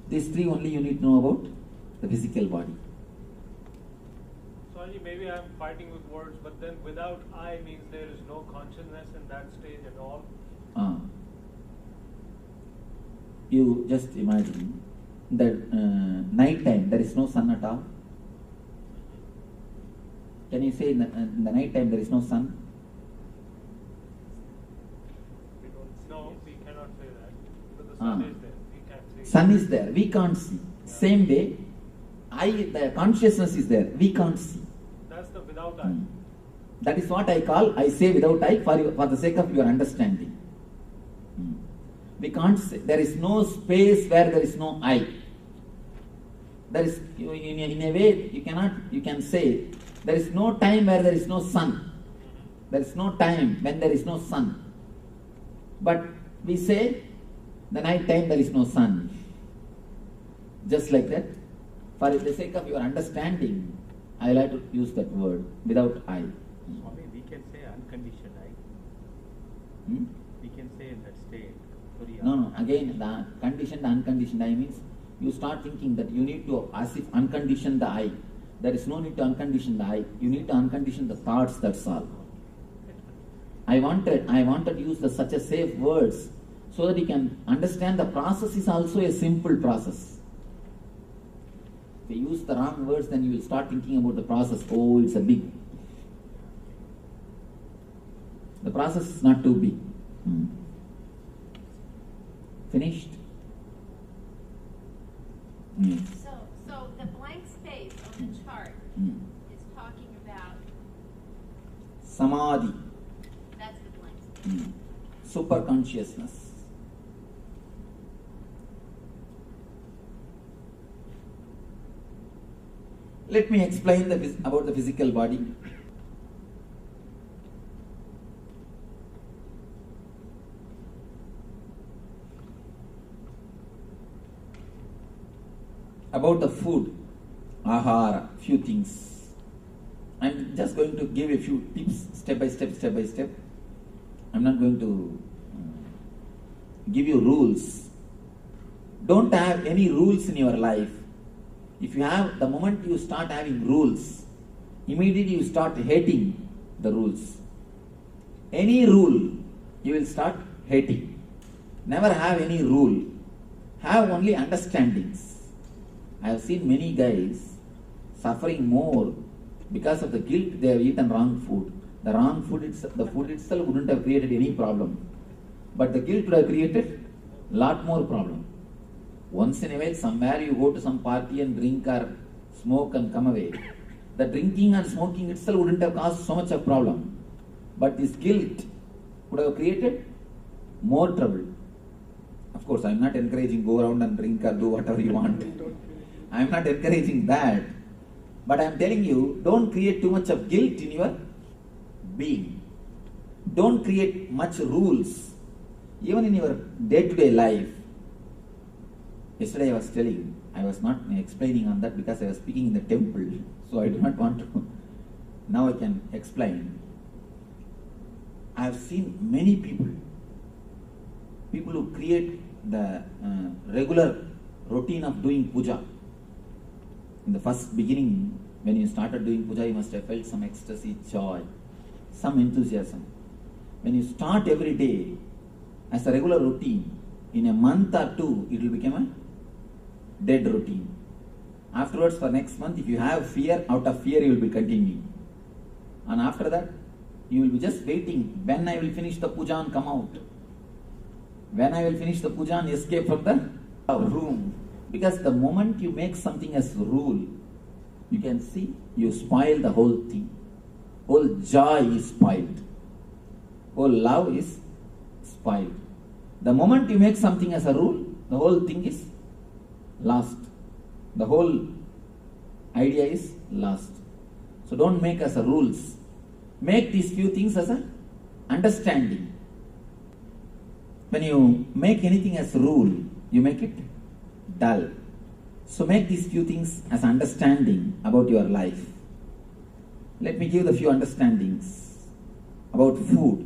These three only you need to know about the physical body. Sorry, maybe I'm fighting with words, but then without I means there is no consciousness in that stage at all. You just imagine that night time there is no sun at all. Can you say in the night time there is no sun? No, we cannot say that. But the sun is there. We can't see. Sun is there. We can't see. Yeah. Same way, the consciousness is there. We can't see. That's the without I. That is what I say without I for the sake of your understanding. We can't say, there is no space where there is no I. There is, in a way, you can say, there is no time where there is no sun. There is no time when there is no sun. But we say, the night time there is no sun. Just like that. For the sake of your understanding, I like to use that word, without I. Swami, we can say unconditioned I. We can say in that state. No. Again, the conditioned, unconditioned I means you start thinking that you need to, as if uncondition the I. There is no need to uncondition the I. You need to uncondition the thoughts, that's all. I wanted to use such a safe words so that you can understand the process is also a simple process. If you use the wrong words, then you will start thinking about the process. Oh, it's a big. The process is not too big. Finished? So the blank space on the chart is talking about Samadhi. that's the blank space. Super consciousness. Let me explain about the physical body. About the food, ahara, few things. I'm just going to give a few tips, step by step. I'm not going to give you rules. Don't have any rules in your life. If you have, the moment you start having rules, immediately you start hating the rules. Any rule, you will start hating. Never have any rule. Have only understandings. I have seen many guys suffering more because of the guilt they have eaten wrong food. The wrong food, the food itself wouldn't have created any problem. But the guilt would have created lot more problem. Once in a while, somewhere you go to some party and drink or smoke and come away. The drinking and smoking itself wouldn't have caused so much of problem. But this guilt would have created more trouble. Of course, I am not encouraging go around and drink or do whatever you want. I am not encouraging that. But I am telling you, don't create too much of guilt in your being. Don't create much rules. Even in your day-to-day life. Yesterday I was not explaining on that because I was speaking in the temple. So I do not want to. Now I can explain. I have seen many people who create the regular routine of doing puja. In the first beginning, when you started doing puja, you must have felt some ecstasy, joy, some enthusiasm. When you start every day as a regular routine, in a month or two, it will become a dead routine. Afterwards, for next month, if you have fear, out of fear you will be continuing. And after that, you will be just waiting when I will finish the puja and come out. When I will finish the puja and escape from the room. Because the moment you make something as rule, you can see you spoil the whole thing. Whole joy is spoiled. Whole love is spoiled. The moment you make something as a rule, the whole thing is lost. The whole idea is lost. So don't make as a rules. Make these few things as a understanding. When you make anything as a rule, you make it dull. So make these few things as understanding about your life. Let me give the few understandings about food.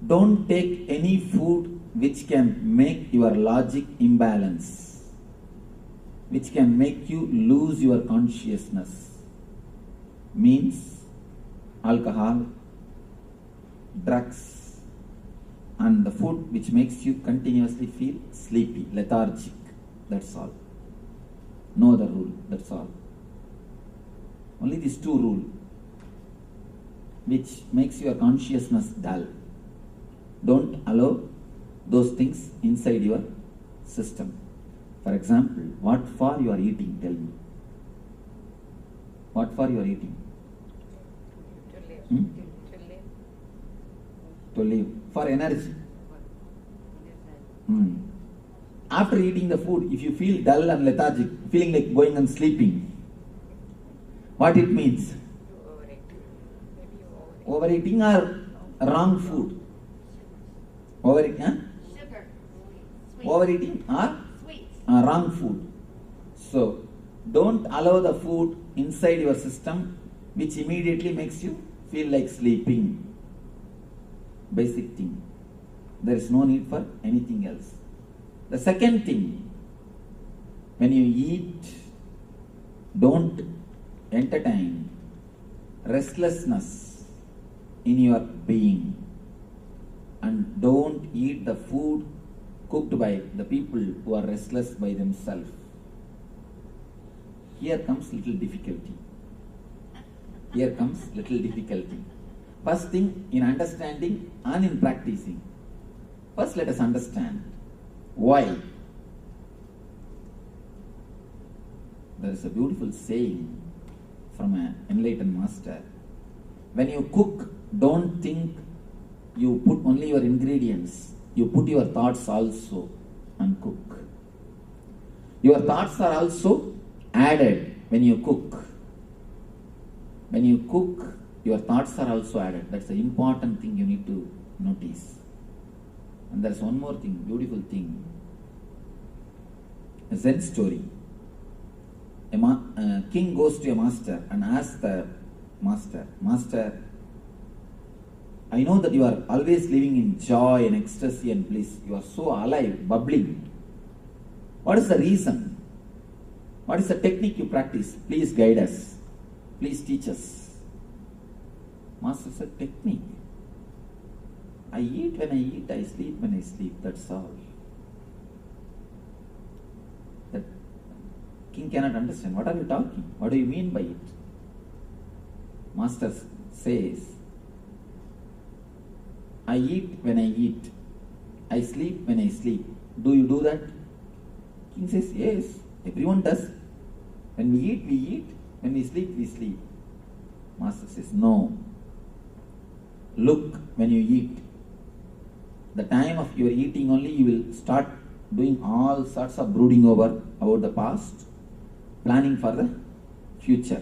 Don't take any food which can make your logic imbalance, which can make you lose your consciousness, means alcohol, drugs, and the food which makes you continuously feel sleepy, lethargic. That's all. No other rule. That's all. Only these two rules, which makes your consciousness dull. Don't allow those things inside your system. For example, what for you are eating? Tell me. What for you are eating? To live. Hmm? To live. To live. For energy. Hmm. After eating the food, if you feel dull and lethargic, feeling like going and sleeping, what it means? You overeat. Maybe you overeat. Overeating or wrong food? Overeating, huh? Sugar. Sweet. Overeating or Sweets. wrong food. So, don't allow the food inside your system which immediately makes you feel like sleeping. Basic thing. There is no need for anything else. The second thing, when you eat, don't entertain restlessness in your being, and don't eat the food cooked by the people who are restless by themselves. Here comes little difficulty. Here comes little difficulty. First thing, in understanding and in practicing. First, let us understand why. There is a beautiful saying from an enlightened master. When you cook, don't think you put only your ingredients. You put your thoughts also and cook. Your thoughts are also added when you cook. When you cook, your thoughts are also added. That's the important thing you need to notice. And there's one more thing, beautiful thing. A Zen story. A king goes to a master and asks the master, Master, I know that you are always living in joy and ecstasy and bliss. You are so alive, bubbling. What is the reason? What is the technique you practice? Please guide us. Please teach us. Master said, technique. I eat when I eat, I sleep when I sleep, that's all. The king cannot understand. What are you talking? What do you mean by it? Master says, I eat when I eat, I sleep when I sleep. Do you do that? King says, yes, everyone does. When we eat, when we sleep. Master says, no. Look when you eat. The time of your eating only you will start doing all sorts of brooding over about the past, planning for the future.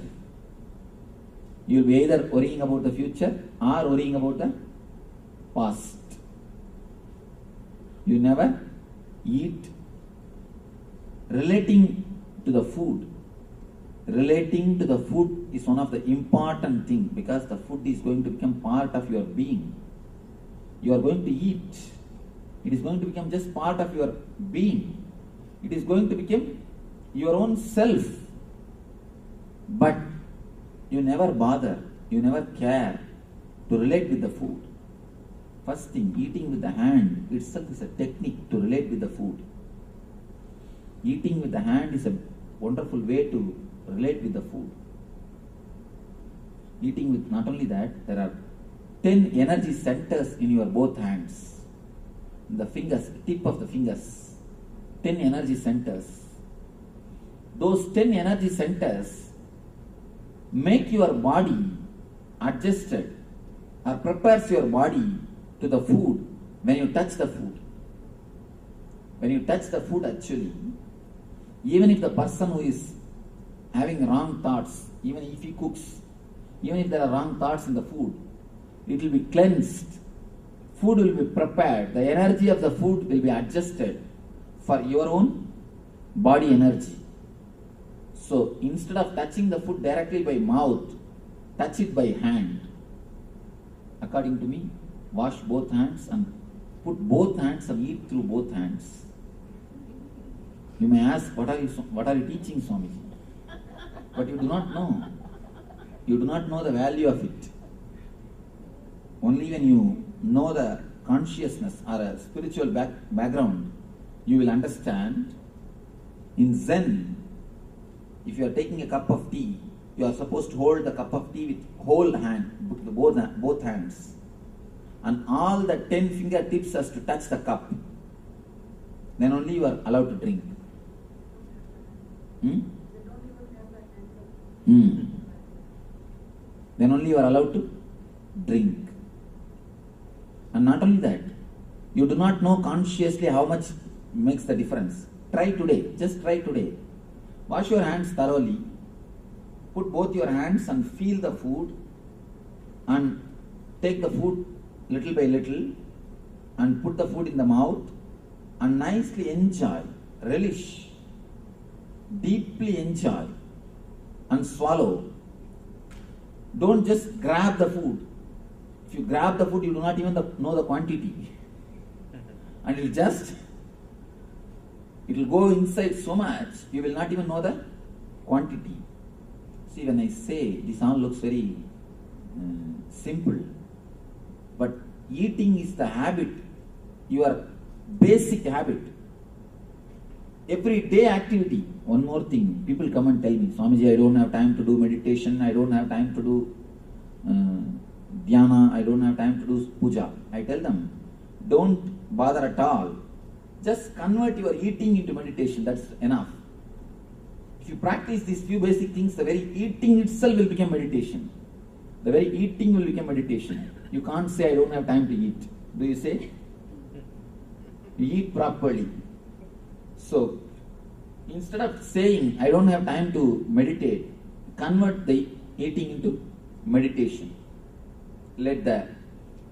You will be either worrying about the future or worrying about the past. You never eat relating to the food. Relating to the food is one of the important things because the food is going to become part of your being. You are going to eat. It is going to become just part of your being. It is going to become your own self. But you never bother, you never care to relate with the food. First thing, eating with the hand itself is a technique to relate with the food. Eating with the hand is a wonderful way to relate with the food. Eating with, not only that, there are 10 energy centers in your both hands. The fingers, tip of the fingers. 10 energy centers. Those 10 energy centers make your body adjusted or prepares your body to the food when you touch the food. When you touch the food actually, even if the person who is having wrong thoughts, even if he cooks, even if there are wrong thoughts in the food, it will be cleansed. Food will be prepared. The energy of the food will be adjusted for your own body energy. So instead of touching the food directly by mouth, touch it by hand. According to me, wash both hands and Put both hands and eat through both hands. You may ask, what are you teaching, Swamiji? But you do not know. You do not know the value of it. Only when you know the consciousness or a spiritual background, you will understand. In Zen, if you are taking a cup of tea, you are supposed to hold the cup of tea with whole hand, both hands. And all the 10 fingertips has to touch the cup. Then only you are allowed to drink. Then only you are allowed to drink. And not only that, you do not know consciously how much makes the difference. Try today, just try today. Wash your hands thoroughly. Put both your hands and feel the food and take the food little by little and put the food in the mouth and nicely enjoy, relish, deeply enjoy and swallow. Don't just grab the food. If you grab the food, you do not even know the quantity. And it will go inside so much, you will not even know the quantity. See, when I say, this all looks very simple. But eating is the habit, your basic habit. Everyday activity. One more thing, people come and tell me, Swamiji, I don't have time to do meditation, I don't have time to do dhyana, I don't have time to do puja. I tell them, don't bother at all. Just convert your eating into meditation, that's enough. If you practice these few basic things, the very eating itself will become meditation. The very eating will become meditation. You can't say, I don't have time to eat. Do you say? You eat properly. So, instead of saying, I don't have time to meditate, convert the eating into meditation. Let the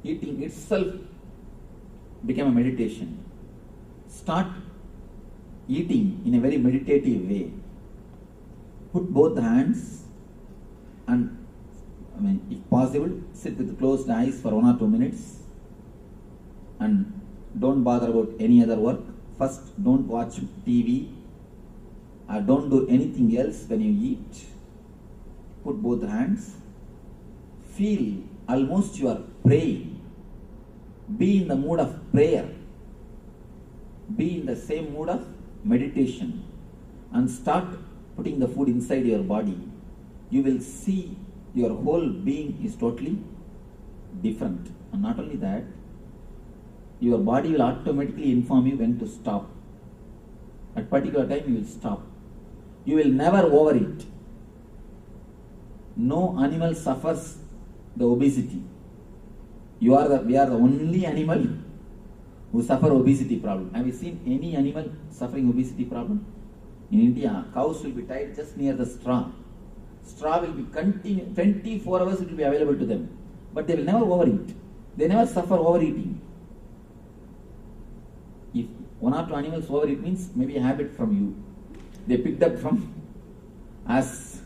eating itself become a meditation. Start eating in a very meditative way. Put both hands and, if possible, sit with closed eyes for 1 or 2 minutes and don't bother about any other work. First, don't watch TV or don't do anything else when you eat. Put both hands. Feel almost you are praying. Be in the mood of prayer. Be in the same mood of meditation and start putting the food inside your body. You will see your whole being is totally different. And not only that, your body will automatically inform you when to stop. At particular time you will stop. You will never overeat. No animal suffers the obesity. We are the only animal who suffer obesity problem. Have you seen any animal suffering obesity problem? In India, cows will be tied just near the straw. Straw will be 24 hours it will be available to them. But they will never overeat. They never suffer overeating. If 1 or 2 animals overeat means maybe a habit from you. They picked up from us.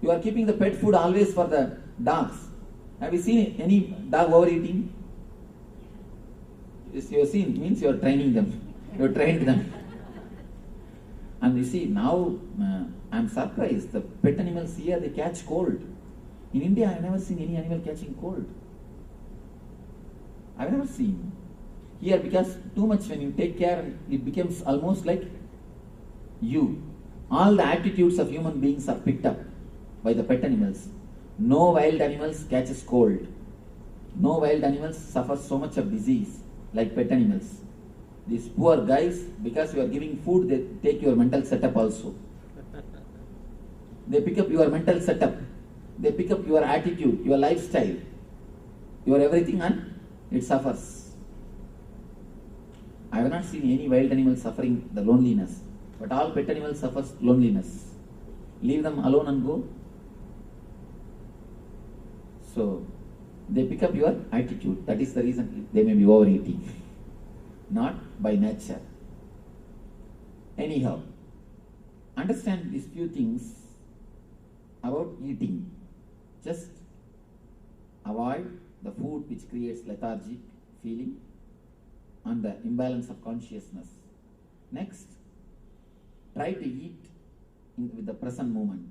You are keeping the pet food always for the dogs. Have you seen any dog overeating? Yes, you have seen, means you are training them. You have trained them. And you see, now I am surprised. The pet animals here, they catch cold. In India, I have never seen any animal catching cold. I have never seen. Here, because too much when you take care, it becomes almost like you. All the attitudes of human beings are picked up by the pet animals. No wild animals catches cold. No wild animals suffer so much of disease like pet animals. These poor guys, because you are giving food, they take your mental setup also. They pick up your mental setup. They pick up your attitude, your lifestyle, your everything, and it suffers. I have not seen any wild animal suffering the loneliness, but all pet animals suffer loneliness. Leave them alone and go. So, they pick up your attitude. That is the reason they may be overeating. Not by nature. Anyhow, understand these few things about eating. Just avoid the food which creates lethargic feeling. on the imbalance of consciousness. Next, try to eat with the present moment.